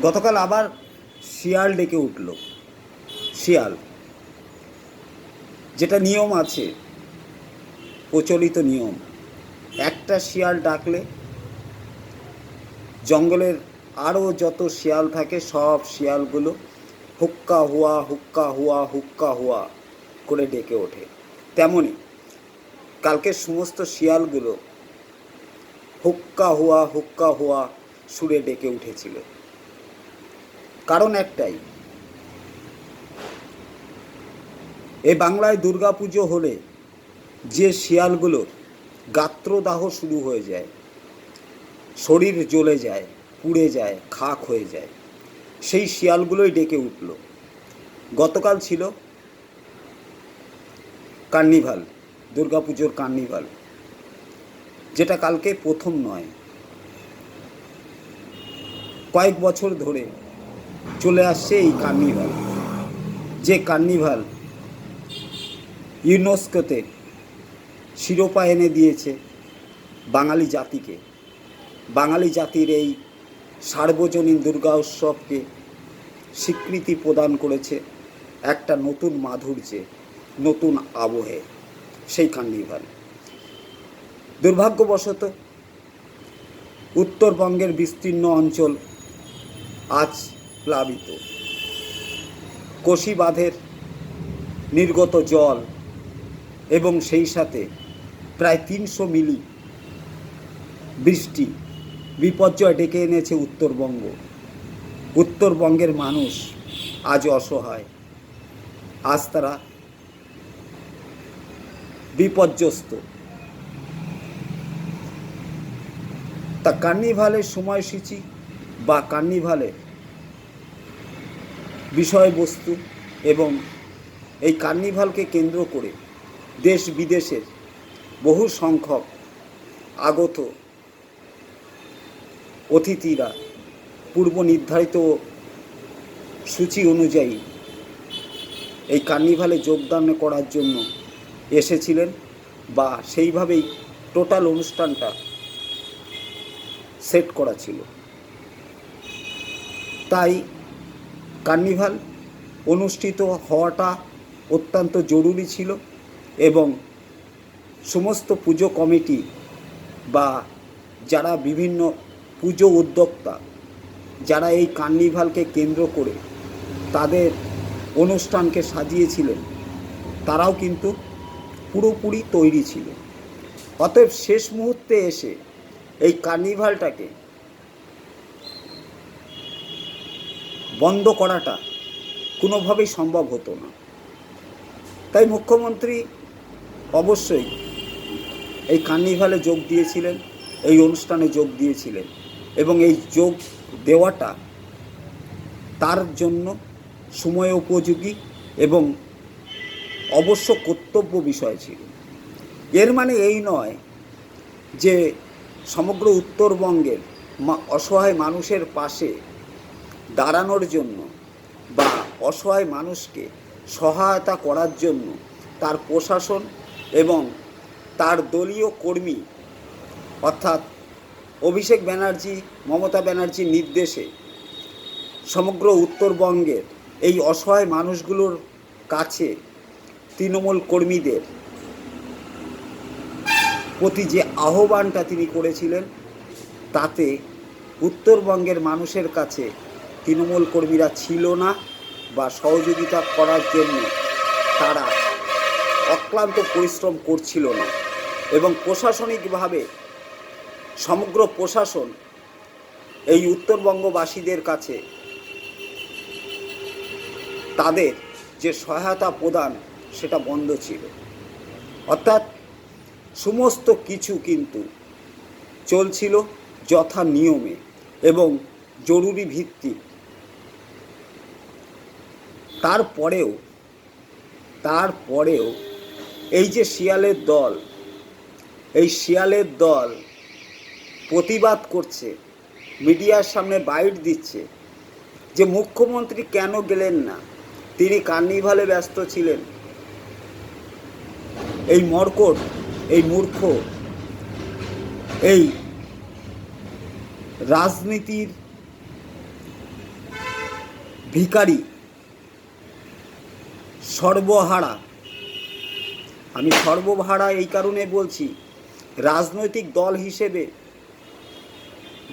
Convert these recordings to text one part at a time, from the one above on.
গতকাল আবার শিয়াল ডেকে উঠল। শিয়াল, যেটা নিয়ম আছে, প্রচলিত নিয়ম, একটা শিয়াল ডাকলে জঙ্গলের আরও যত শিয়াল থাকে সব শিয়ালগুলো হুক্কা হুয়া হুক্কা হুয়া হুক্কা হুয়া করে ডেকে ওঠে। তেমনি কালকের সমস্ত শিয়ালগুলো হুক্কা হুয়া সুরে ডেকে উঠেছিল। কারণ একটাই, এই বাংলায় দুর্গাপুজো হলে যে শিয়ালগুলোর গাত্রদাহ শুরু হয়ে যায়, শরীর জ্বলে যায়, পুড়ে যায়, খাক হয়ে যায়, সেই শিয়ালগুলোই ডেকে উঠল। গতকাল ছিল কার্নিভাল, দুর্গাপুজোর কার্নিভাল, যেটা কালকে প্রথম নয়, কয়েক বছর ধরে চলে আসছে এই কার্নিভাল। যে কার্নিভাল ইউনেস্কোতে শিরোপা এনে দিয়েছে বাঙালি জাতিকে। বাঙালি জাতির এই সার্বজনীন দুর্গা উৎসবকে স্বীকৃতি প্রদান করেছে একটা নতুন মাধুর্যে, নতুন আবহে, সেই কার্নিভাল। দুর্ভাগ্যবশত উত্তরবঙ্গের বিস্তীর্ণ অঞ্চল আজ প্লাবিত। কোশি বাঁধের নির্গত জল এবং সেই সাথে প্রায় ৩০০ মিলি বৃষ্টি বিপর্যয় ডেকে এনেছে উত্তরবঙ্গ। উত্তরবঙ্গের মানুষ আজ অসহায়, আজ তারা বিপর্যস্ত। তা কার্নিভালের সময়সূচি বা কার্নিভালের বিষয়বস্তু এবং এই কার্নিভালকে কেন্দ্র করে দেশ বিদেশের বহু সংখ্যক আগত অতিথিরা পূর্ব নির্ধারিত সূচি অনুযায়ী এই কার্নিভালে যোগদান করার জন্য এসেছিলেন, বা সেইভাবেই টোটাল অনুষ্ঠানটা সেট করা ছিল। তাই কার্নিভাল অনুষ্ঠিত হওয়াটা অত্যন্ত জরুরি ছিল এবং সমস্ত পুজো কমিটি বা যারা বিভিন্ন পুজো উদ্যোক্তা, যারা এই কার্নিভালকে কেন্দ্র করে তাদের অনুষ্ঠানকে সাজিয়েছিলেন, তারাও কিন্তু পুরোপুরি তৈরি ছিল। অতএব শেষ মুহূর্তে এসে এই কার্নিভালটাকে বন্ধ করাটা কোনোভাবেই সম্ভব হতো না। তাই মুখ্যমন্ত্রী অবশ্যই এই কার্নিভালে যোগ দিয়েছিলেন, এই অনুষ্ঠানে যোগ দিয়েছিলেন এবং এই যোগ দেওয়াটা তার জন্য সময় উপযোগী এবং অবশ্য কর্তব্য বিষয় ছিল। এর মানে এই নয় যে সমগ্র উত্তরবঙ্গের অসহায় মানুষের পাশে দাঁড়ানোর জন্য বা অসহায় মানুষকে সহায়তা করার জন্য তার প্রশাসন এবং তার দলীয় কর্মী অর্থাৎ অভিষেক ব্যানার্জি, মমতা ব্যানার্জির নির্দেশে সমগ্র উত্তরবঙ্গের এই অসহায় মানুষগুলোর কাছে তৃণমূল কর্মীদের প্রতি যে আহ্বানটা তিনি করেছিলেন, তাতে উত্তরবঙ্গের মানুষের কাছে তৃণমূল কর্মীরা ছিল না বা সহযোগিতা করার জন্য তারা অক্লান্ত পরিশ্রম করছিল না। এবং প্রশাসনিকভাবে সমগ্র প্রশাসন এই উত্তরবঙ্গবাসীদের কাছে তাদের যে সহায়তা প্রদান সেটা বন্ধ ছিল। অর্থাৎ সমস্ত কিছু কিন্তু চলছিল যথা নিয়মে এবং জরুরি ভিত্তিক। তারপরেও এই যে শিয়ালের দল, এই শিয়ালের দল প্রতিবাদ করছে, মিডিয়ার সামনে বাইট দিচ্ছে যে মুখ্যমন্ত্রী কেন গেলেন না, তিনি কার্নিভালে ব্যস্ত ছিলেন। এই মর্কট, এই মূর্খ, এই রাজনীতির ভিখারি, সর্বহারা। আমি সর্বহারা এই কারণে বলছি, রাজনৈতিক দল হিসেবে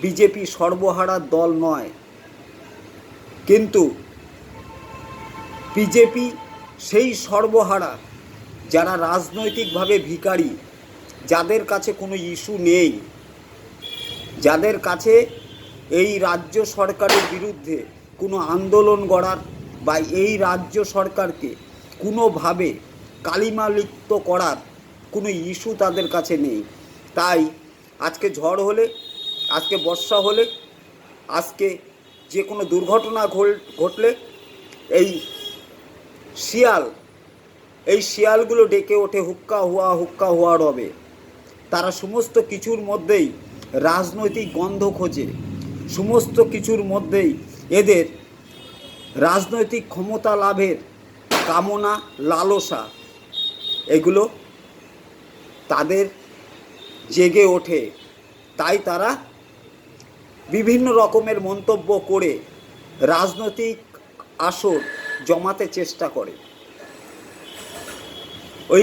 বিজেপি সর্বহারার দল নয়, কিন্তু বিজেপি সেই সর্বহারা যারা রাজনৈতিকভাবে ভিখারি, যাদের কাছে কোনো ইস্যু নেই, যাদের কাছে এই রাজ্য সরকারের বিরুদ্ধে কোনো আন্দোলন গড়ার বা এই রাজ্য সরকারকে কোনোভাবে কালিমালিপ্ত করার কোনো ইস্যু তাদের কাছে নেই। তাই আজকে ঝড় হলে, আজকে বর্ষা হলে, আজকে যে কোনো দুর্ঘটনা ঘটলে এই শিয়ালগুলো ডেকে ওঠে হুক্কা হুয়া রবে। তারা সমস্ত কিছুর মধ্যেই রাজনৈতিক গন্ধ খোঁজে, সমস্ত কিছুর মধ্যেই এদের রাজনৈতিক ক্ষমতা লাভের কামনা, লালসা, এগুলো তাদের জেগে ওঠে। তাই তারা বিভিন্ন রকমের মন্তব্য করে রাজনৈতিক আসর জমাতে চেষ্টা করে। ওই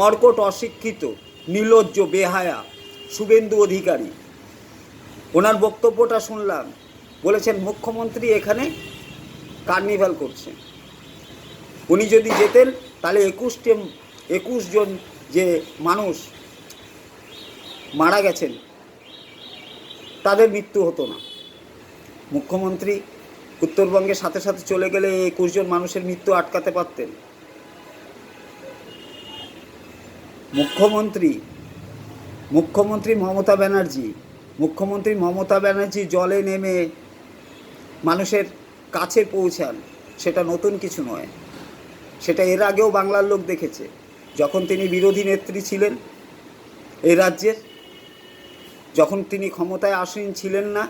মর্কট অশিক্ষিত, নির্লজ্জ, বেহায়া শুভেন্দু অধিকারী, ওনার বক্তব্যটা শুনলাম। বলেছেন মুখ্যমন্ত্রী এখানে কার্নিভাল করছেন। উনি যদি যেতেন তাহলে 21 জন যে মানুষ মারা গেছেন তাদের মৃত্যু হতো না। মুখ্যমন্ত্রী উত্তরবঙ্গের সাথে সাথে চলে গেলে 21 জন মানুষের মৃত্যু আটকাতে পারতেন। মুখ্যমন্ত্রী মমতা ব্যানার্জি জলে নেমে মানুষের কাছে পৌঁছান, সেটা নতুন কিছু নয়। সেটা এর আগেও বাংলার লোক দেখেছে। যখন তিনি বিরোধী নেত্রী ছিলেন এই রাজ্যের, যখন তিনি ক্ষমতায় আসীন ছিলেন না,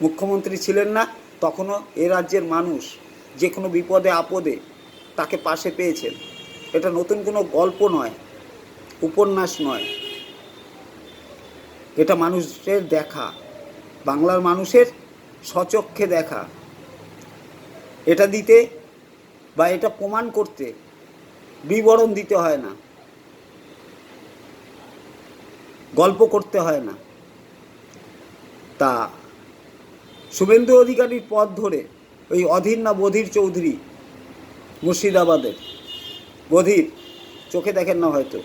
মুখ্যমন্ত্রী ছিলেন না, তখনও এ রাজ্যের মানুষ যে কোনো বিপদে আপদে তাকে পাশে পেয়েছেন। এটা নতুন কোনো গল্প নয়, উপন্যাস নয়, এটা মানুষের দেখা, বাংলার মানুষের স্বচক্ষে দেখা। এটা দিতে বা এটা প্রমাণ করতে বিবরণ দিতে হয় না, গল্প করতে হয় না। তা শুভেন্দু অধিকারীর পথ ধরে ওই অধীর না বধির চৌধুরী, মুর্শিদাবাদের বধির, চোখে দেখেন না হয়তো,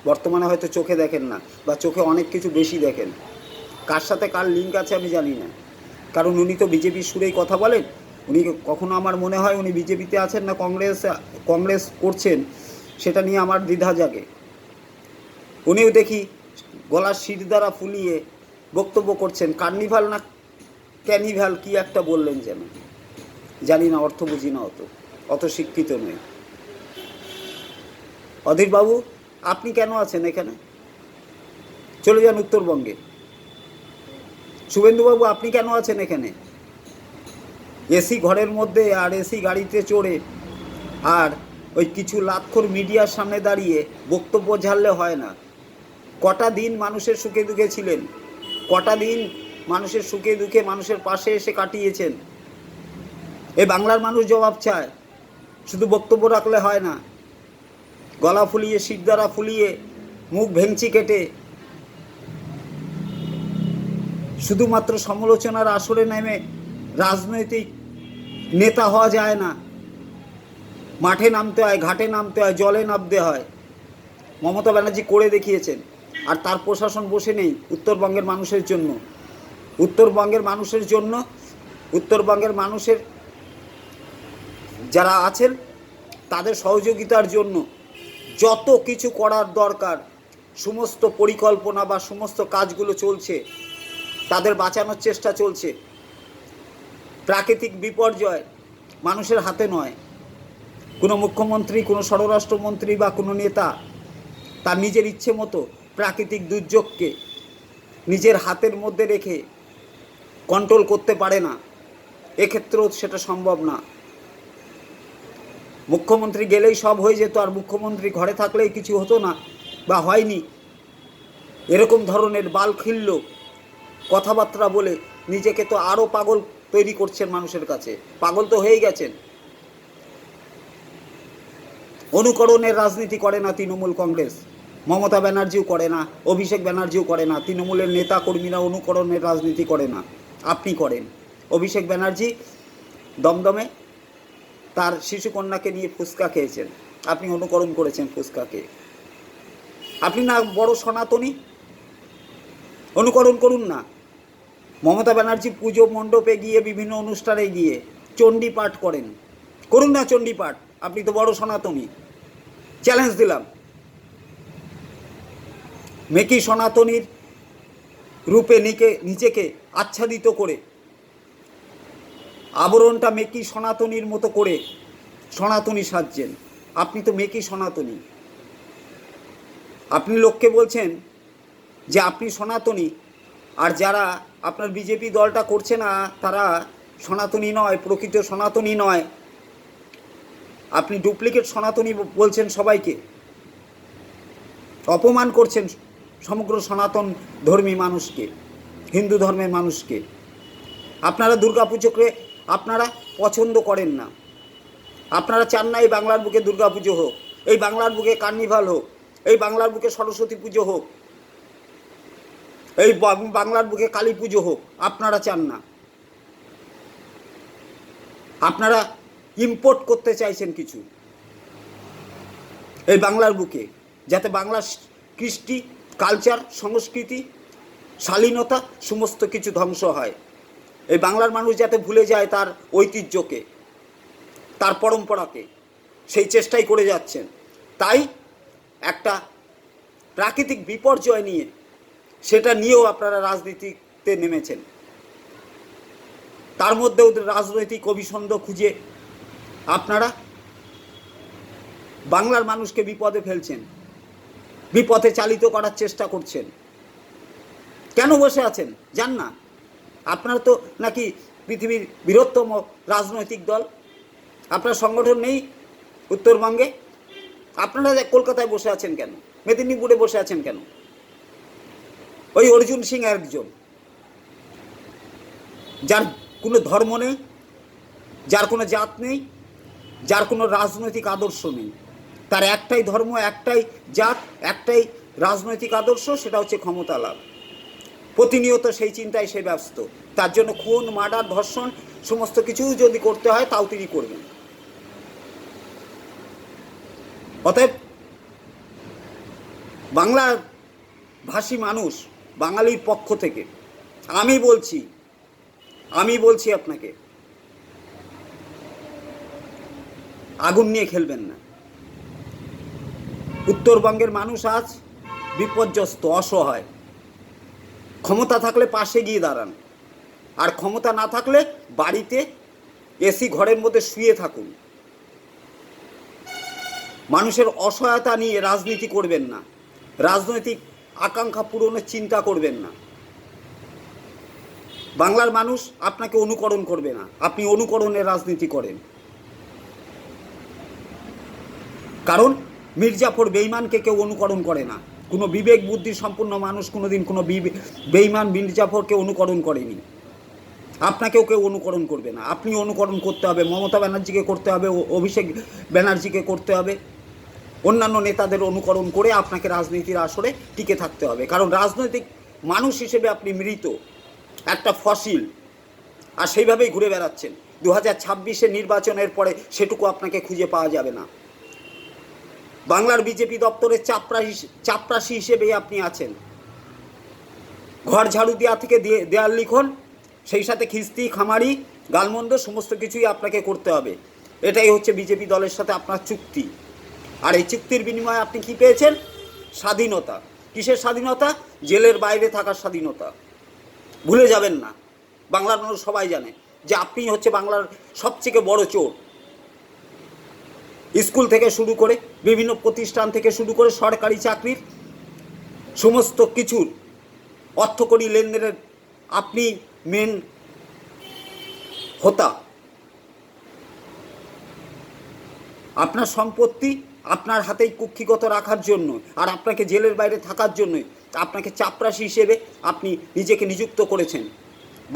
বর্তমানে হয়তো চোখে দেখেন না, বা চোখে অনেক কিছু বেশি দেখেন। কার সাথে কার লিঙ্ক আছে আমি জানি না, কারণ উনি তো বিজেপির সুরেই কথা বলেন। উনি কখনো আমার মনে হয় উনি বিজেপিতে আছেন না কংগ্রেস করছেন, সেটা নিয়ে আমার দ্বিধা জাগে। উনিও দেখি গলার শির দ্বারা ফুলিয়ে বক্তব্য করছেন। কার্নিভাল না ক্যানিভাল কি একটা বললেন যেন, জানি না, অর্থ বুঝি না, অত শিক্ষিত নই। অধীরবাবু আপনি কেন আছেন এখানে? চলে যান উত্তরবঙ্গে। শুভেন্দুবাবু আপনি কেন আছেন এখানে? এসি ঘরের মধ্যে আর এসি গাড়িতে চড়ে আর ওই কিছু লাক্ষর মিডিয়ার সামনে দাঁড়িয়ে বক্তব্য ঝাড়লে হয় না। কটা দিন মানুষের সুখে দুঃখে ছিলেন, কটা দিন মানুষের সুখে দুঃখে মানুষের পাশে এসে কাটিয়েছেন। এই বাংলার মানুষ জবাব চায়, শুধু বক্তব্য রাখলে হয় না। গলা ফুলিয়ে, শিরদাঁড়া ফুলিয়ে, মুখ ভেঙচি কেটে শুধুমাত্র সমালোচনার আসরে নেমে রাজনৈতিক নেতা হওয়া যায় না। মাঠে নামতে হয়, ঘাটে নামতে হয়, জলে নামতে হয়। মমতা ব্যানার্জি করে দেখিয়েছেন। আর তার প্রশাসন বসে নেই উত্তরবঙ্গের মানুষের জন্য। উত্তরবঙ্গের মানুষের যারা আছেন তাদের সহযোগিতার জন্য যত কিছু করার দরকার সমস্ত পরিকল্পনা বা সমস্ত কাজগুলো চলছে, তাদের বাঁচানোর চেষ্টা চলছে। প্রাকৃতিক বিপর্যয় মানুষের হাতে নয়। কোনো মুখ্যমন্ত্রী, কোনো স্বরাষ্ট্রমন্ত্রী বা কোনো নেতা তার নিজের ইচ্ছে মতো প্রাকৃতিক দুর্যোগকে নিজের হাতের মধ্যে রেখে কন্ট্রোল করতে পারে না। এক্ষেত্রেও সেটা সম্ভব না। মুখ্যমন্ত্রী গেলেই সব হয়ে যেত, আর মুখ্যমন্ত্রী ঘরে থাকলেই কিছু হতো না বা হয়নি, এরকম ধরনের বালখিল্য কথাবার্তা বলে নিজেকে তো আরও পাগল তৈরি করছেন মানুষের কাছে? পাগল তো হয়েই গেছেন। অনুকরণের রাজনীতি করে না তৃণমূল কংগ্রেস, মমতা ব্যানার্জিও করে না, অভিষেক ব্যানার্জিও করে না, তৃণমূলের নেতা কর্মীরা অনুকরণের রাজনীতি করে না, আপনি করেন। অভিষেক ব্যানার্জি দমদমে তার শিশুকন্যাকে নিয়ে ফুচকা খেয়েছেন, আপনি অনুকরণ করেছেন ফুচকাকে। আপনি না বড় সনাতনী, অনুকরণ করুন না। মমতা ব্যানার্জি পুজো মণ্ডপে গিয়ে বিভিন্ন অনুষ্ঠানে গিয়ে চণ্ডী পাঠ করেন, করুন না চণ্ডী পাঠ, আপনি তো বড় সনাতনী। চ্যালেঞ্জ দিলাম। মেকি সনাতনীর রূপে নিজেকে আচ্ছাদিত করে, আবরণটা মেকি সনাতনীর মতো করে সনাতনী সাজছেন। আপনি তো মেকি সনাতনী। আপনি লোককে বলছেন যে আপনি সনাতনী, আর যারা আপনার বিজেপি দলটা করছে না তারা সনাতনী নয়, প্রকৃত সনাতনী নয়। আপনি ডুপ্লিকেট সনাতনী বলছেন সবাইকে, অপমান করছেন সমগ্র সনাতন ধর্মী মানুষকে, হিন্দু ধর্মের মানুষকে। আপনারা দুর্গাপুজোকে আপনারা পছন্দ করেন না, আপনারা চান না এই বাংলার বুকে দুর্গাপুজো হোক, এই বাংলার বুকে কার্নিভাল হোক, এই বাংলার বুকে সরস্বতী পুজো হোক, এই বাংলার বুকে কালী পুজো হোক, আপনারা চান না। আপনারা ইম্পোর্ট করতে চাইছেন কিছু এই বাংলার বুকে, যাতে বাংলার কৃষ্টি, কালচার, সংস্কৃতি, শালীনতা সমস্ত কিছু ধ্বংস হয়। এই বাংলার মানুষ যাতে ভুলে যায় তার ঐতিহ্যকে, তার পরম্পরাকে, সেই চেষ্টাই করে যাচ্ছেন। তাই একটা প্রাকৃতিক বিপর্যয় নিয়ে, সেটা নিয়েও আপনারা রাজনীতিতে নেমেছেন। তার মধ্যেও রাজনৈতিক অভিসন্ধ খুঁজে আপনারা বাংলার মানুষকে বিপদে ফেলছেন, বিপথে চালিত করার চেষ্টা করছেন। কেন বসে আছেন? যান না। আপনার তো নাকি পৃথিবীর বৃহত্তম রাজনৈতিক দল, আপনার সংগঠন নেই উত্তরবঙ্গে? আপনারা কলকাতায় বসে আছেন কেন? মেদিনীপুরে বসে আছেন কেন? ওই অর্জুন সিং একজন, যার কোনো ধর্ম নেই, যার কোনো জাত নেই, যার কোনো রাজনৈতিক আদর্শ নেই, তার একটাই ধর্ম, একটাই জাত, একটাই রাজনৈতিক আদর্শ, সেটা হচ্ছে ক্ষমতা লাভ। প্রতিনিয়ত সেই চিন্তায় সে ব্যস্ত। তার জন্য খুন, মার্ডার, ধর্ষণ সমস্ত কিছু যদি করতে হয় তাও তিনি করবেন। অতএব বাংলার ভাষী মানুষ, বাঙালির পক্ষ থেকে আমি বলছি আপনাকে, আগুন নিয়ে খেলবেন না। উত্তরবঙ্গের মানুষ আজ বিপর্যস্ত, অসহায়। ক্ষমতা থাকলে পাশে গিয়ে দাঁড়ান, আর ক্ষমতা না থাকলে বাড়িতে এসি ঘরের মধ্যে শুয়ে থাকুন। মানুষের অসহায়তা নিয়ে রাজনীতি করবেন না, রাজনৈতিক আকাঙ্ক্ষা পূরণের চিন্তা করবেন না। বাংলার মানুষ আপনাকে অনুকরণ করবে না, আপনি অনুকরণের রাজনীতি করেন। কারণ মির্জাফর বেঈমানকে কেউ অনুকরণ করে না। কোনো বিবেক বুদ্ধি সম্পন্ন মানুষ কোনোদিন কোনো বেঈমান মির্জাফরকে অনুকরণ করেনি। আপনাকেও কেউ অনুকরণ করবে না। আপনি অনুকরণ করতে হবে, মমতা ব্যানার্জিকে করতে হবে, অভিষেক ব্যানার্জিকে করতে হবে, অন্যান্য নেতাদের অনুকরণ করে আপনাকে রাজনীতির আসরে টিকে থাকতে হবে। কারণ রাজনৈতিক মানুষ হিসেবে আপনি মৃত, একটা ফসিল, আর সেইভাবেই ঘুরে বেড়াচ্ছেন। 2026 নির্বাচনের পরে সেটুকু আপনাকে খুঁজে পাওয়া যাবে না। বাংলার বিজেপি দপ্তরের চাপরাশি হিসেবেই আপনি আছেন। ঘর ঝাড়ু দেওয়া থেকে দেয়াল লিখন, সেই সাথে খিস্তি, খামারি, গালমন্দ সমস্ত কিছুই আপনাকে করতে হবে। এটাই হচ্ছে বিজেপি দলের সাথে আপনার চুক্তি। আর এই চুক্তির বিনিময়ে আপনি কি পেয়েছেন? স্বাধীনতা। কিসের স্বাধীনতা? জেলের বাইরে থাকার স্বাধীনতা। ভুলে যাবেন না। বাংলার মানুষ সবাই জানে যে আপনি হচ্ছে বাংলার সবথেকে বড় চোর। স্কুল থেকে শুরু করে, বিভিন্ন প্রতিষ্ঠান থেকে শুরু করে, সরকারি চাকরির সমস্ত কিছুর অর্থকরী লেনদেনের আপনি মেন হোতা। আপনার সম্পত্তি আপনার হাতেই কুক্ষিগত রাখার জন্য, আর আপনাকে জেলের বাইরে থাকার জন্যই আপনাকে চাপরাশি হিসেবে আপনি নিজেকে নিযুক্ত করেছেন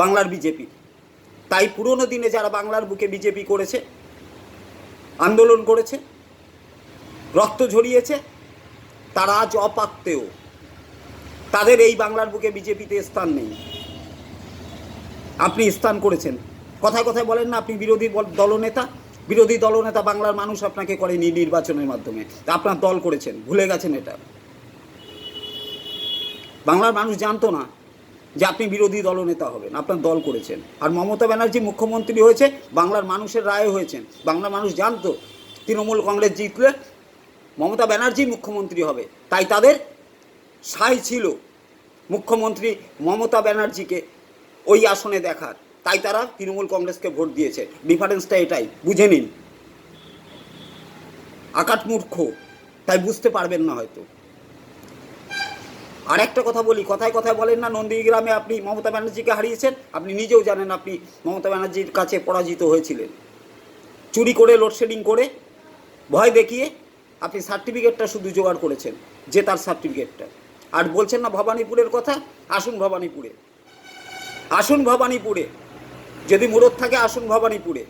বাংলার বিজেপি। তাই পুরনো দিনে যারা বাংলার বুকে বিজেপি করেছে, আন্দোলন করেছে, রক্ত ঝরিয়েছে, তারা আজ অপাক্তেও, তাদের এই বাংলার বুকে বিজেপিতে স্থান নেই। আপনি স্থান করেছেন, কথায় কথায় বলেন না আপনি বিরোধী দলনেতা। বিরোধী দলনেতা বাংলার মানুষ আপনাকে করেনি নির্বাচনের মাধ্যমে, আপনার দল করেছেন, ভুলে গেছেন এটা। বাংলার মানুষ জানতো না যে আপনি বিরোধী দলনেতা হবেন, আপনার দল করেছেন। আর মমতা ব্যানার্জি মুখ্যমন্ত্রী হয়েছে বাংলার মানুষের রায়ে হয়েছেন। বাংলার মানুষ জানতো তৃণমূল কংগ্রেস জিতলে মমতা ব্যানার্জি মুখ্যমন্ত্রী হবে, তাই তাদের সাই ছিল মুখ্যমন্ত্রী মমতা ব্যানার্জিকে ওই আসনে দেখার, তাই তারা তৃণমূল কংগ্রেসকে ভোট দিয়েছে। ডিফারেন্সটা এটাই, বুঝে নিন। আকাট মূর্খ, তাই বুঝতে পারবেন না হয়তো। আর একটা কথা বলি, কথায় কথায় বলেন না নন্দীগ্রামে আপনি মমতা ব্যানার্জিকে হারিয়েছেন। আপনি নিজেও জানেন আপনি মমতা ব্যানার্জির কাছে পরাজিত হয়েছিলেন। চুরি করে, লোডশেডিং করে, ভয় দেখিয়ে আপনি সার্টিফিকেটটা শুধু জোগাড় করেছেন, জেতার সার্টিফিকেটটা। আর বলছেন না ভবানীপুরের কথা, আসুন ভবানীপুরে, আসুন ভবানীপুরে, যদি মুরদ থাকে আসুন ভবানীপুরে।